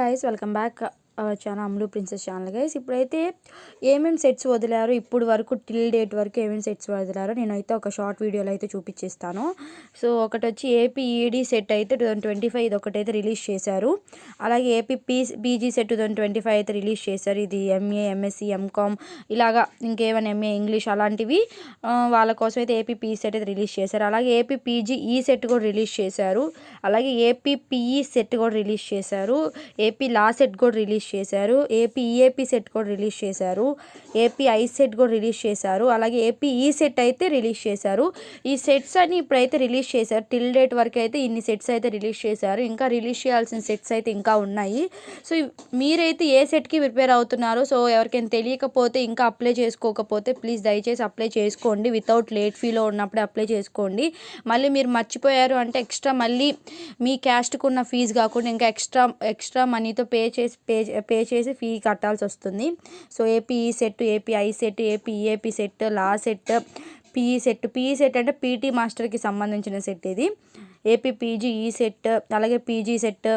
Guys welcome back our channel అమ్లు princess channel guys. ఇప్పుడైతే ఏమేమి sets వదిలారో ఇప్పుడు వరకు టిల్ డేట్ వరకు ఏమేమి సెట్స్ వదిలారో నేనైతే ఒక షార్ట్ వీడియోలో అయితే చూపించేస్తాను. సో ఒకటి వచ్చి ఏపీ ఈడీ సెట్ అయితే 2025 ఇది ఒకటైతే రిలీజ్ చేశారు. అలాగే ఏపీ పీజీ సెట్ 2025 అయితే రిలీజ్ చేశారు. ఇది ఎంఏ ఎంఎస్సి ఎంకామ్ ఇలాగా ఇంకేమైనా ఎంఏ ఇంగ్లీష్ అలాంటివి వాళ్ళ కోసం అయితే ఏపీ పీజీ సెట్ అయితే రిలీజ్ చేశారు. అలాగే ఏపీ పీజీ ఈ సెట్ కూడా రిలీజ్ చేశారు. అలాగే ఏపీ పిఈ సెట్ కూడా రిలీజ్ చేశారు. ఏపీ లా సెట్ కూడా రిలీజ్ చేశారు. ఏపీ ఈఏపీ సెట్ కూడా రిలీజ్ చేశారు. ఏపీ ఐ సెట్ కూడా రిలీజ్ చేశారు. అలాగే ఏపీ ఈ సెట్ అయితే రిలీజ్ చేశారు. ఈ సెట్స్ అని ఇప్పుడైతే రిలీజ్ చేశారు. టిల్ డేట్ వరకు అయితే ఇన్ని సెట్స్ అయితే రిలీజ్ చేశారు. ఇంకా రిలీజ్ చేయాల్సిన సెట్స్ అయితే ఇంకా ఉన్నాయి. సో మీరైతే ఏ సెట్కి ప్రిపేర్ అవుతున్నారో, సో ఎవరికైనా తెలియకపోతే ఇంకా అప్లై చేసుకోకపోతే ప్లీజ్ దయచేసి అప్లై చేసుకోండి. వితౌట్ లేట్ ఫీలో ఉన్నప్పుడే అప్లై చేసుకోండి. మళ్ళీ మీరు మర్చిపోయారు అంటే ఎక్స్ట్రా మళ్ళీ మీ క్యాస్ట్కు ఉన్న ఫీజు కాకుండా ఇంకా ఎక్స్ట్రా మనీతో పే చేసి ఫీ కట్టాల్సి వస్తుంది. సో ఏపీ ఈ set, AP I set, AP EAP set, law set, PE set అంటే పీటీ మాస్టర్కి సంబంధించిన సెట్ ఇది. ఏపీ పీజీ ఈ సెట్, అలాగే పీజీ సెట్,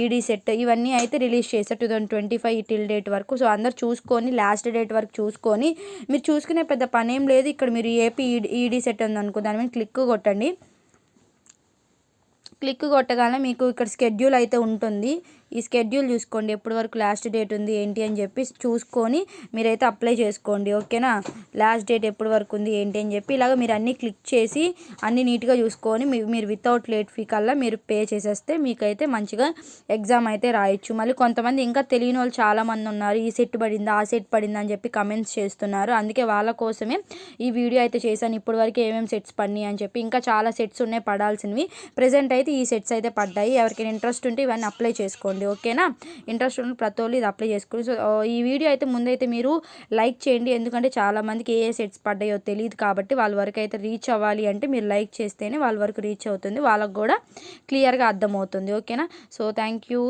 ఈడీ సెట్ ఇవన్నీ అయితే రిలీజ్ చేశారు 2025 టిల్ డేట్ వరకు. సో అందరు చూసుకొని లాస్ట్ డేట్ వరకు చూసుకొని మీరు చూసుకునే పెద్ద పని ఏం లేదు. ఇక్కడ మీరు ఏపీ ఈడీ సెట్ ఉందనుకో, దాని మీద క్లిక్ కొట్టండి. క్లిక్ కొట్టగానే మీకు ఇక్కడ షెడ్యూల్ అయితే ఉంటుంది. ఈ షెడ్యూల్ చూసుకోండి, ఎప్పటి వరకు లాస్ట్ డేట్ ఉంది ఏంటి అని చెప్పి చూసుకొని మీరైతే అప్లై చేసుకోండి. ఓకేనా, లాస్ట్ డేట్ ఎప్పటి వరకు ఉంది ఏంటి అని చెప్పి ఇలాగ మీరు అన్నీ క్లిక్ చేసి అన్నీ నీట్గా చూసుకొని మీరు వితౌట్ లేట్ ఫీ కల్లా మీరు పే చేసేస్తే మీకైతే మంచిగా ఎగ్జామ్ అయితే రాయొచ్చు. మళ్ళీ కొంతమంది ఇంకా తెలియని వాళ్ళు చాలామంది ఉన్నారు. ఈ సెట్ పడిందా ఆ సెట్ పడిందా అని చెప్పి కమెంట్స్ చేస్తున్నారు. అందుకే వాళ్ళ కోసమే ఈ వీడియో అయితే చేశాను. ఇప్పటి వరకు ఏమేమి సెట్స్ పడినాయి అని చెప్పి. ఇంకా చాలా సెట్స్ ఉన్నాయి పడాల్సినవి. ప్రజెంట్ అయితే ఈ సెట్స్ అయితే పడ్డాయి. ఎవరికైనా ఇంట్రెస్ట్ ఉంటే ఇవన్నీ అప్లై చేసుకోండి. ఓకేనా, ఇంట్రెస్ట్ ఉన్న ప్రతి ఒళ్ళు ఇది అప్లై చేసుకోండి. సో ఈ వీడియో అయితే ముందైతే మీరు లైక్ చేయండి. ఎందుకంటే చాలామందికి ఏ సెట్స్ పడ్డాయో తెలియదు కాబట్టి వాళ్ళ వరకు అయితే రీచ్ అవ్వాలి అంటే మీరు లైక్ చేస్తేనే వాళ్ళ వరకు రీచ్ అవుతుంది, వాళ్ళకు కూడా క్లియర్గా అర్థమవుతుంది. ఓకేనా, సో థ్యాంక్ యూ.